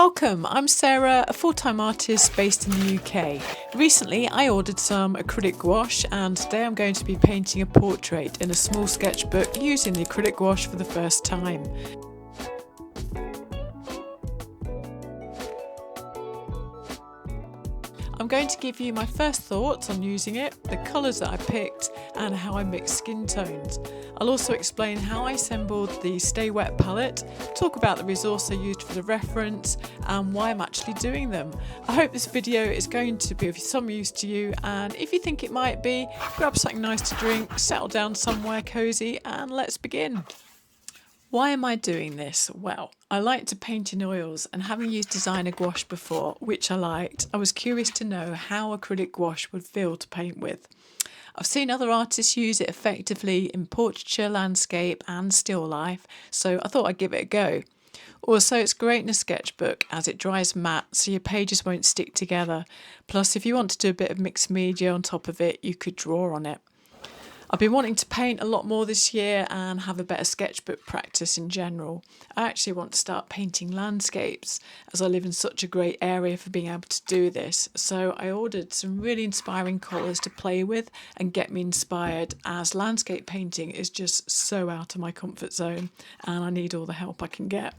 Welcome, I'm Sarah, a full-time artist based in the UK. Recently I ordered some acrylic gouache and today I'm going to be painting a portrait in a small sketchbook using the acrylic gouache for the first time. I'm going to give you my first thoughts on using it, the colours that I picked and how I mix skin tones. I'll also explain how I assembled the Stay Wet palette, talk about the resource I used for the reference and why I'm actually doing them. I hope this video is going to be of some use to you, and if you think it might be, grab something nice to drink, settle down somewhere cosy and let's begin. Why am I doing this? Well, I like to paint in oils, and having used designer gouache before, which I liked, I was curious to know how acrylic gouache would feel to paint with. I've seen other artists use it effectively in portraiture, landscape and still life, so I thought I'd give it a go. Also, it's great in a sketchbook as it dries matte so your pages won't stick together. Plus, if you want to do a bit of mixed media on top of it, you could draw on it. I've been wanting to paint a lot more this year and have a better sketchbook practice in general. I actually want to start painting landscapes as I live in such a great area for being able to do this. So I ordered some really inspiring colours to play with and get me inspired, as landscape painting is just so out of my comfort zone and I need all the help I can get.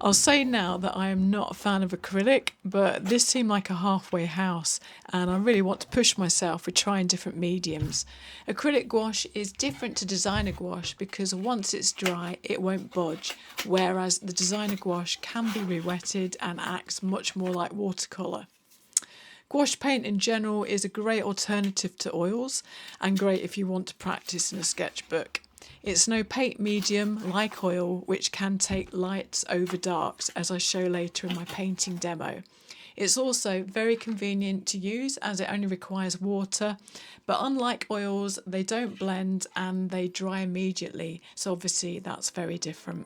I'll say now that I am not a fan of acrylic, but this seemed like a halfway house and I really want to push myself with trying different mediums. Acrylic gouache is different to designer gouache because once it's dry it won't budge, whereas the designer gouache can be re-wetted and acts much more like watercolour. Gouache paint in general is a great alternative to oils and great if you want to practice in a sketchbook. It's an opaque medium like oil which can take lights over darks, as I show later in my painting demo. It's also very convenient to use as it only requires water, but unlike oils they don't blend and they dry immediately, so obviously that's very different.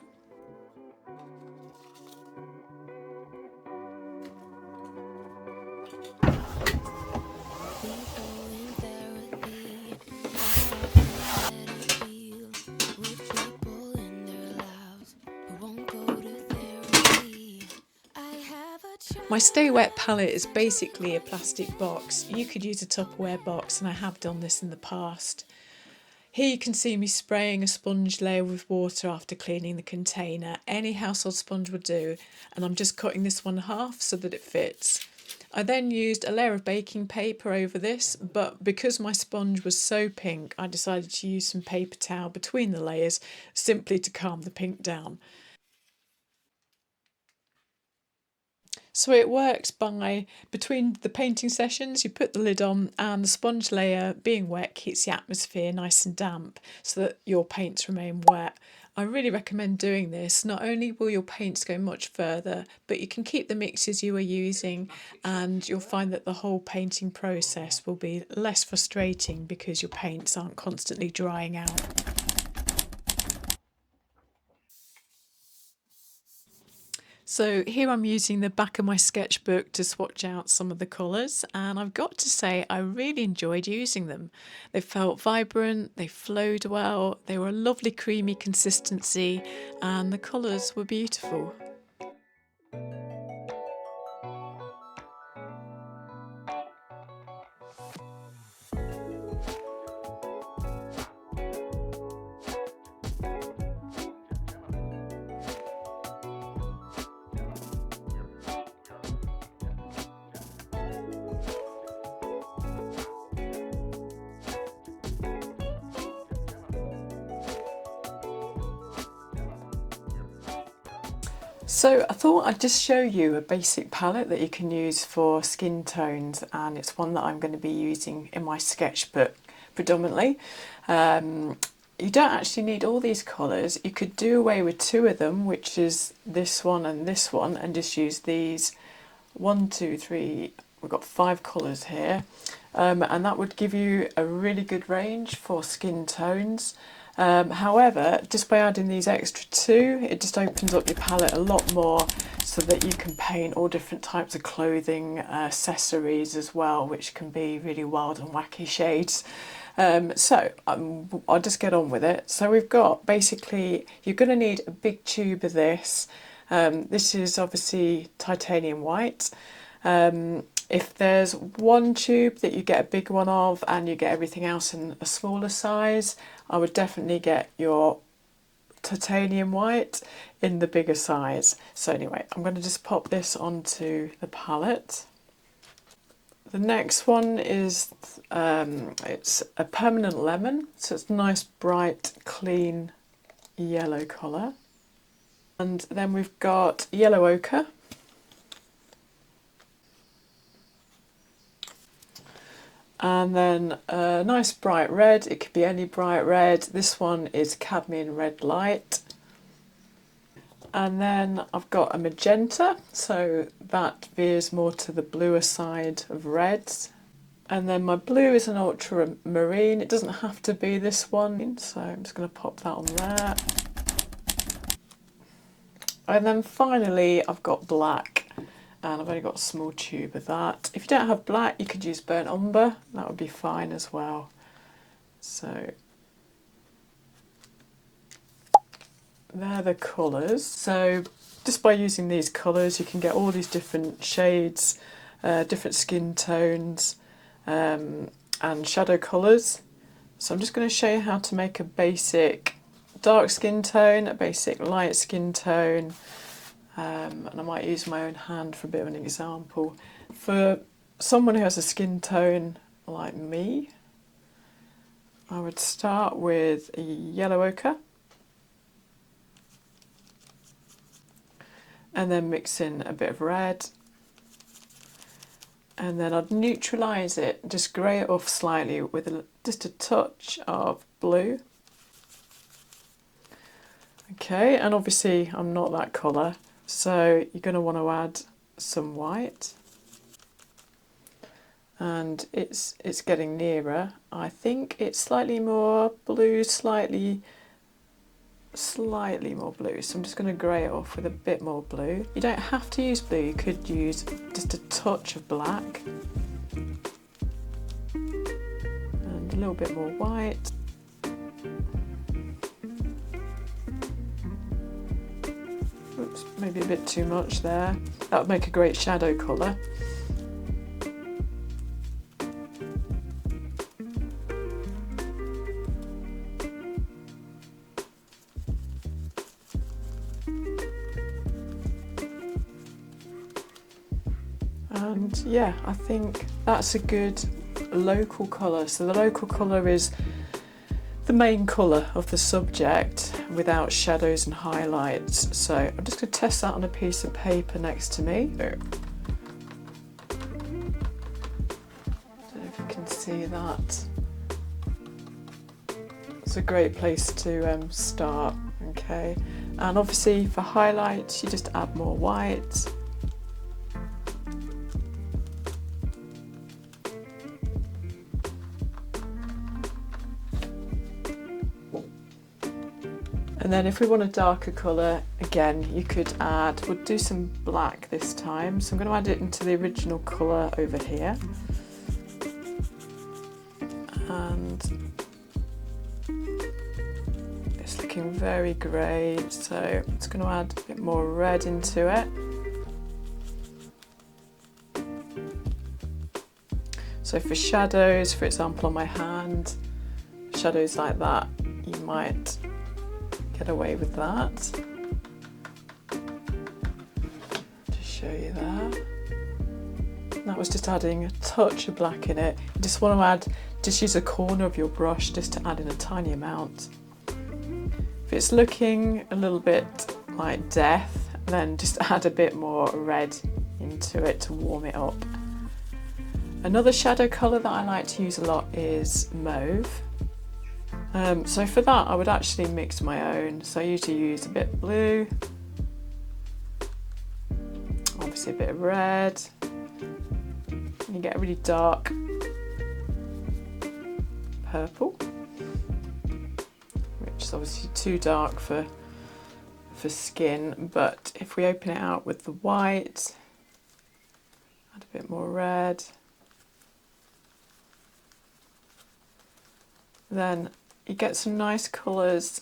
My Stay Wet palette is basically a plastic box. You could use a Tupperware box and I have done this in the past. Here you can see me spraying a sponge layer with water after cleaning the container. Any household sponge would do, and I'm just cutting this one in half so that it fits. I then used a layer of baking paper over this, but because my sponge was so pink I decided to use some paper towel between the layers simply to calm the pink down. So it works by, between the painting sessions, you put the lid on and the sponge layer being wet keeps the atmosphere nice and damp so that your paints remain wet. I really recommend doing this. Not only will your paints go much further, but you can keep the mixes you are using and you'll find that the whole painting process will be less frustrating because your paints aren't constantly drying out. So here I'm using the back of my sketchbook to swatch out some of the colours, and I've got to say I really enjoyed using them. They felt vibrant, they flowed well, they were a lovely creamy consistency and the colours were beautiful. So I thought I'd just show you a basic palette that you can use for skin tones, and it's one that I'm going to be using in my sketchbook predominantly. You don't actually need all these colours. You could do away with two of them, which is this one, and just use these 1, 2, 3, we've got 5 colours here, and that would give you a really good range for skin tones. However, just by adding these extra 2, it just opens up your palette a lot more so that you can paint all different types of clothing, accessories as well, which can be really wild and wacky shades. I'll just get on with it. So we've got, basically, you're going to need a big tube of this. This is obviously titanium white. If there's one tube that you get a big one of and you get everything else in a smaller size, I would definitely get your titanium white in the bigger size. So anyway, I'm going to just pop this onto the palette. The next one is it's a permanent lemon, so it's a nice bright clean yellow colour. And then we've got yellow ochre, and then a nice bright red. It could be any bright red. This one is cadmium red light. And then I've got a magenta, so that veers more to the bluer side of reds. And then my blue is an ultramarine. It doesn't have to be this one, so I'm just going to pop that on there. And then finally I've got black, and I've only got a small tube of that. If you don't have black, you could use burnt umber, that would be fine as well. So they're the colours. So just by using these colours you can get all these different shades, different skin tones, and shadow colours. So I'm just going to show you how to make a basic dark skin tone, a basic light skin tone, and I might use my own hand for a bit of an example. For someone who has a skin tone like me, I would start with a yellow ochre and then mix in a bit of red, and then I'd neutralise it, just grey it off slightly with just a touch of blue. Okay, and obviously I'm not that colour, so you're going to want to add some white. And it's getting nearer. I think it's slightly more blue, slightly more blue. So I'm just going to grey it off with a bit more blue. You don't have to use blue, you could use just a touch of black. And a little bit more white. Oops, maybe a bit too much there. That would make a great shadow colour. And yeah, I think that's a good local colour. So the local colour is the main colour of the subject without shadows and highlights. So I'm just going to test that on a piece of paper next to me. I don't know if you can see that. It's a great place to start, okay? And obviously for highlights you just add more white. And then if we want a darker colour, again, you could add, we'll do some black this time. So I'm going to add it into the original colour over here. And it's looking very grey, so I'm just going to add a bit more red into it. So for shadows, for example on my hand, shadows like that, you might get away with that. Just show you that. That was just adding a touch of black in it. You just want to add, just use a corner of your brush just to add in a tiny amount. If it's looking a little bit like death, then just add a bit more red into it to warm it up. Another shadow colour that I like to use a lot is mauve. So for that I would actually mix my own. So I usually use a bit of blue, obviously a bit of red, and you get a really dark purple, which is obviously too dark for skin, but if we open it out with the white, add a bit more red, then you get some nice colours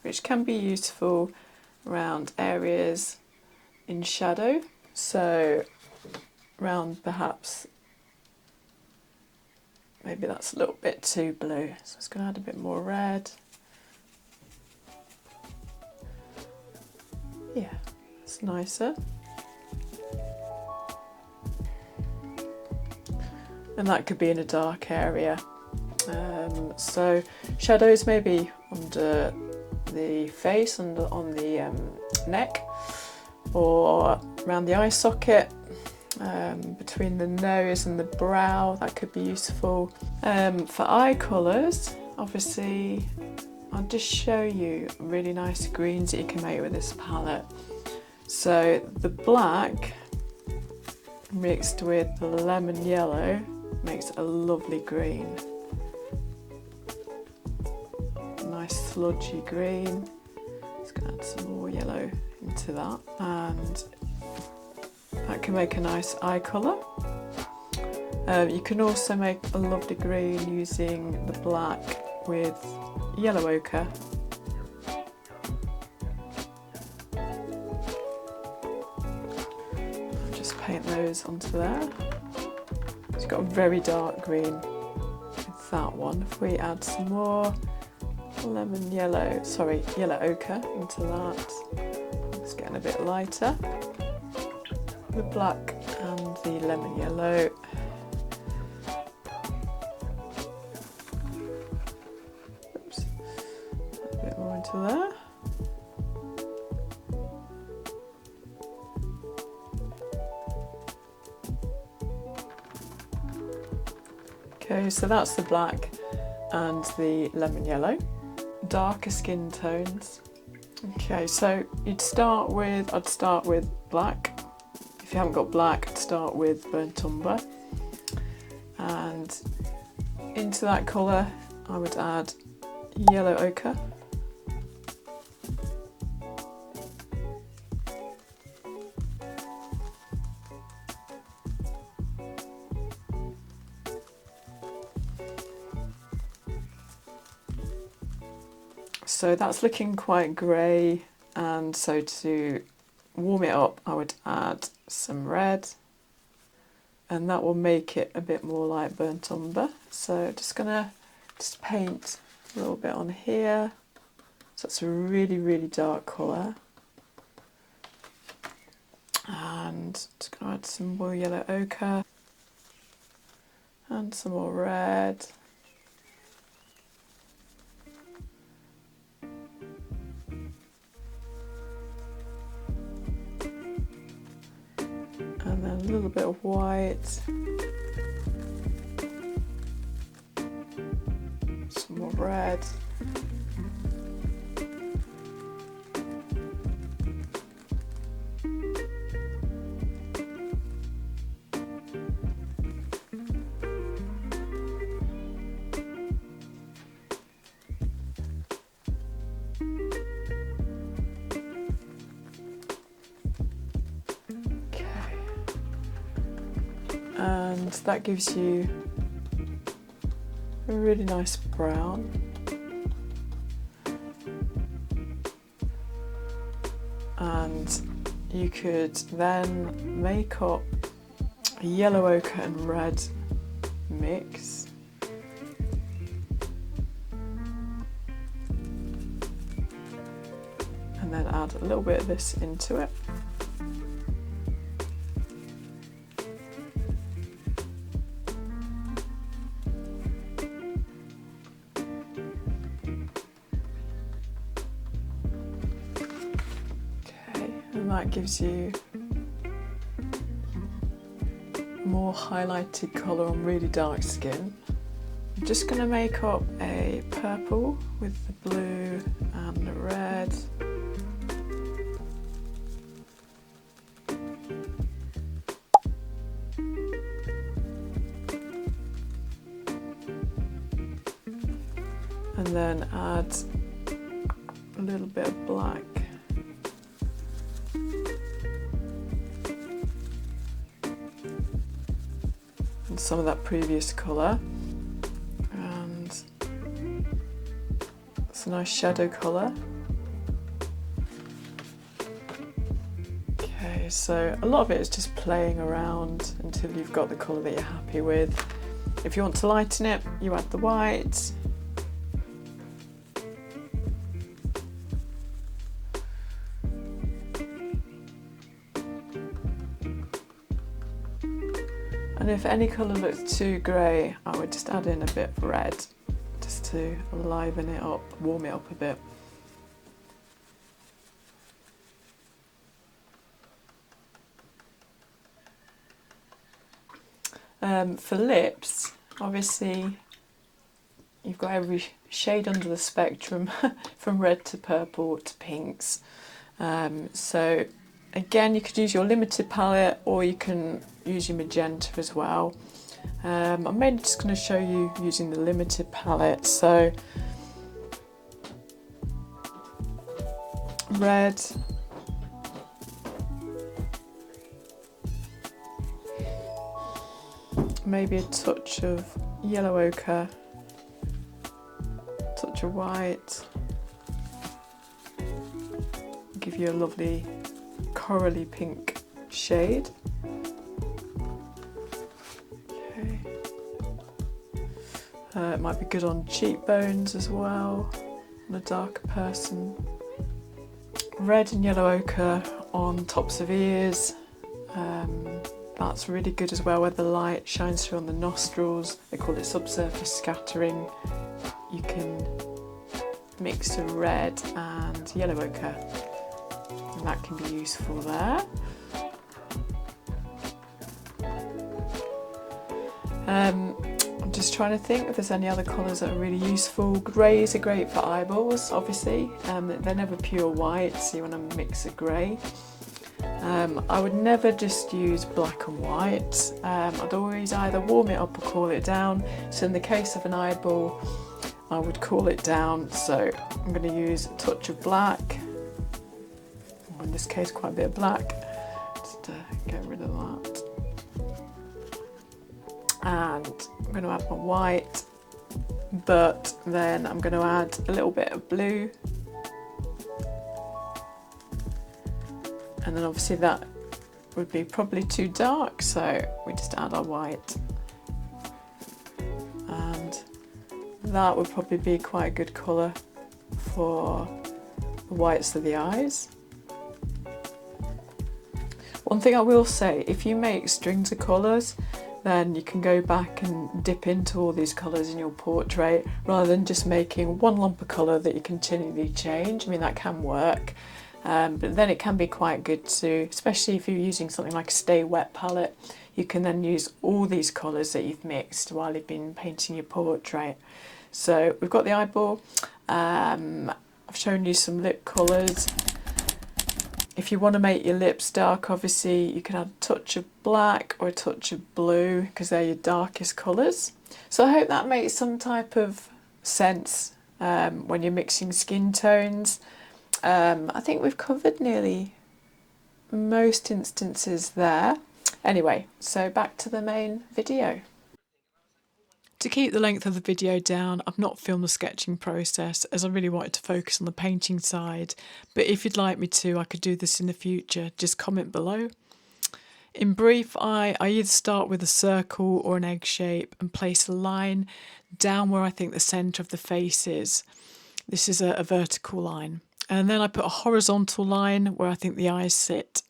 which can be useful around areas in shadow. So around perhaps, maybe that's a little bit too blue, so I'm just going to add a bit more red. Yeah, it's nicer. And that could be in a dark area. So shadows maybe under the face and on the neck, or around the eye socket, between the nose and the brow, that could be useful. For eye colours, obviously, I'll just show you really nice greens that you can make with this palette. So the black mixed with the lemon yellow makes a lovely green. Nice sludgy green. Just gonna add some more yellow into that, and that can make a nice eye colour. You can also make a lovely green using the black with yellow ochre. I'll just paint those onto there. It's got a very dark green with that one. If we add some more yellow ochre into that, it's getting a bit lighter. The black and the lemon yellow. Oops, a bit more into there. Okay, so that's the black and the lemon yellow. Darker skin tones. Okay, so I'd start with black. If you haven't got black, I'd start with burnt umber. And into that colour, I would add yellow ochre. So that's looking quite grey, and so to warm it up I would add some red, and that will make it a bit more like burnt umber. So just gonna paint a little bit on here. So it's a really, really dark colour. And just gonna add some more yellow ochre and some more red. And then a little bit of white, some more red, and that gives you a really nice brown. And you could then make up a yellow ochre and red mix. And then add a little bit of this into it. And that gives you more highlighted colour on really dark skin. I'm just going to make up a purple with the blue and the red. And then add a little bit of black. And some of that previous colour. And it's a nice shadow colour. Okay, so a lot of it is just playing around until you've got the colour that you're happy with. If you want to lighten it, you add the white. And if any colour looks too grey, I would just add in a bit of red, just to liven it up, warm it up a bit. For lips, obviously you've got every shade under the spectrum, from red to purple to pinks. So again, you could use your limited palette, or you can use your magenta as well. I'm mainly just going to show you using the limited palette. So red, maybe a touch of yellow ochre, touch of white, give you a lovely corally pink shade. Okay. It might be good on cheekbones as well, on a darker person. Red and yellow ochre on tops of ears. That's really good as well, where the light shines through on the nostrils. They call it subsurface scattering. You can mix the red and yellow ochre, and that can be useful there. I'm just trying to think if there's any other colours that are really useful. Greys are great for eyeballs, obviously. They're never pure white, so you want to mix a grey. I would never just use black and white. I'd always either warm it up or cool it down. So in the case of an eyeball, I would cool it down. So I'm going to use a touch of black, or in this case quite a bit of black, just to get rid of that. And I'm going to add my white, but then I'm going to add a little bit of blue. And then obviously that would be probably too dark, so we just add our white. And that would probably be quite a good colour for the whites of the eyes. One thing I will say, if you make strings of colours, then you can go back and dip into all these colours in your portrait, rather than just making one lump of colour that you continually change. I mean, that can work. But then it can be quite good to, especially if you're using something like a Stay Wet palette, you can then use all these colours that you've mixed while you've been painting your portrait. So we've got the eyeball. I've shown you some lip colours. If you want to make your lips dark, obviously you can add a touch of black or a touch of blue, because they're your darkest colours. So I hope that makes some type of sense when you're mixing skin tones. I think we've covered nearly most instances there. Anyway, so back to the main video. To keep the length of the video down, I've not filmed the sketching process, as I really wanted to focus on the painting side. But if you'd like me to, I could do this in the future. Just comment below. In brief, I either start with a circle or an egg shape and place a line down where I think the centre of the face is. This is a vertical line. And then I put a horizontal line where I think the eyes sit.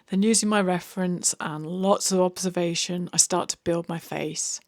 Then, using my reference and lots of observation, I start to build my face.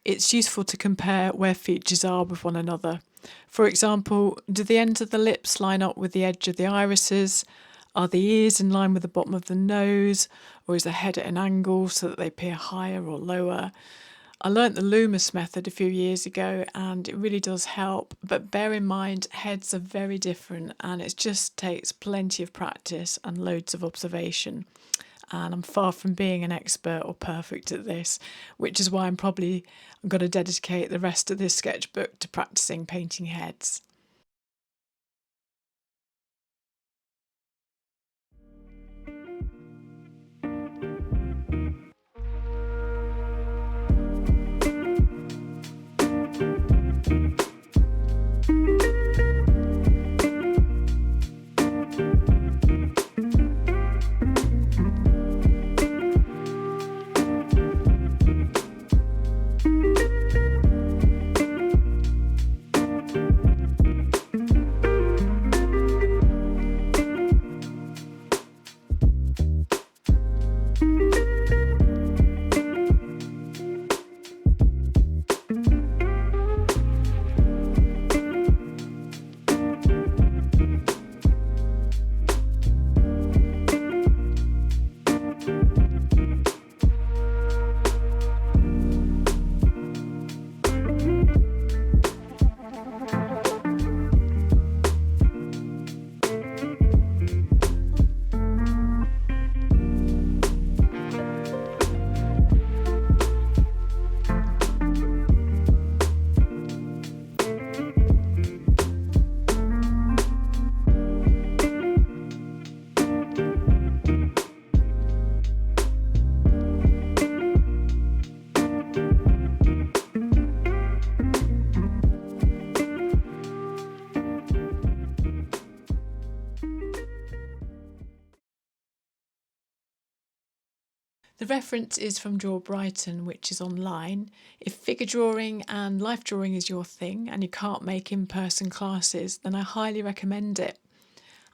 it's useful to compare where features are with one another. For example, do the ends of the lips line up with the edge of the irises? Are the ears in line with the bottom of the nose? Or is the head at an angle so that they appear higher or lower? I learnt the Lumis method a few years ago and it really does help, but bear in mind heads are very different and it just takes plenty of practice and loads of observation. And I'm far from being an expert or perfect at this, which is why I'm probably going to dedicate the rest of this sketchbook to practicing painting heads. The reference is from Draw Brighton, which is online. If figure drawing and life drawing is your thing and you can't make in-person classes, then I highly recommend it.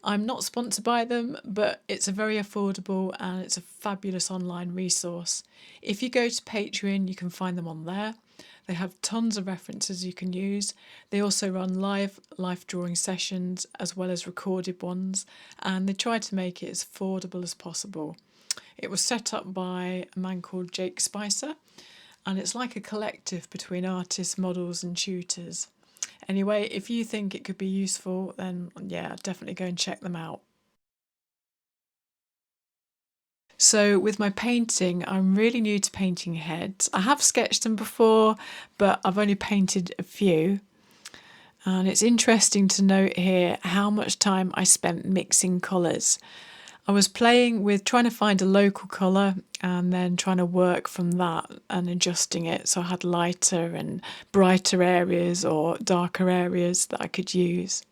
I'm not sponsored by them, but it's a very affordable and it's a fabulous online resource. If you go to Patreon, you can find them on there. They have tons of references you can use. They also run live life drawing sessions as well as recorded ones, and they try to make it as affordable as possible. It was set up by a man called Jake Spicer, and it's like a collective between artists, models and tutors. Anyway, if you think it could be useful, then yeah, definitely go and check them out. So with my painting, I'm really new to painting heads. I have sketched them before, but I've only painted a few. And it's interesting to note here how much time I spent mixing colours. I was playing with trying to find a local colour and then trying to work from that and adjusting it so I had lighter and brighter areas or darker areas that I could use.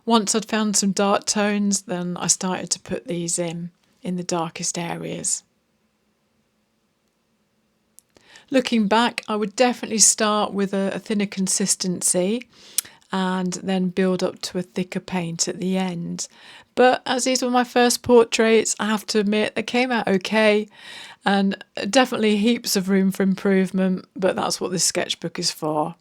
Once I'd found some dark tones, then I started to put these in the darkest areas. Looking back, I would definitely start with a thinner consistency and then build up to a thicker paint at the end. But as these were my first portraits, I have to admit they came out okay, and definitely heaps of room for improvement, but that's what this sketchbook is for.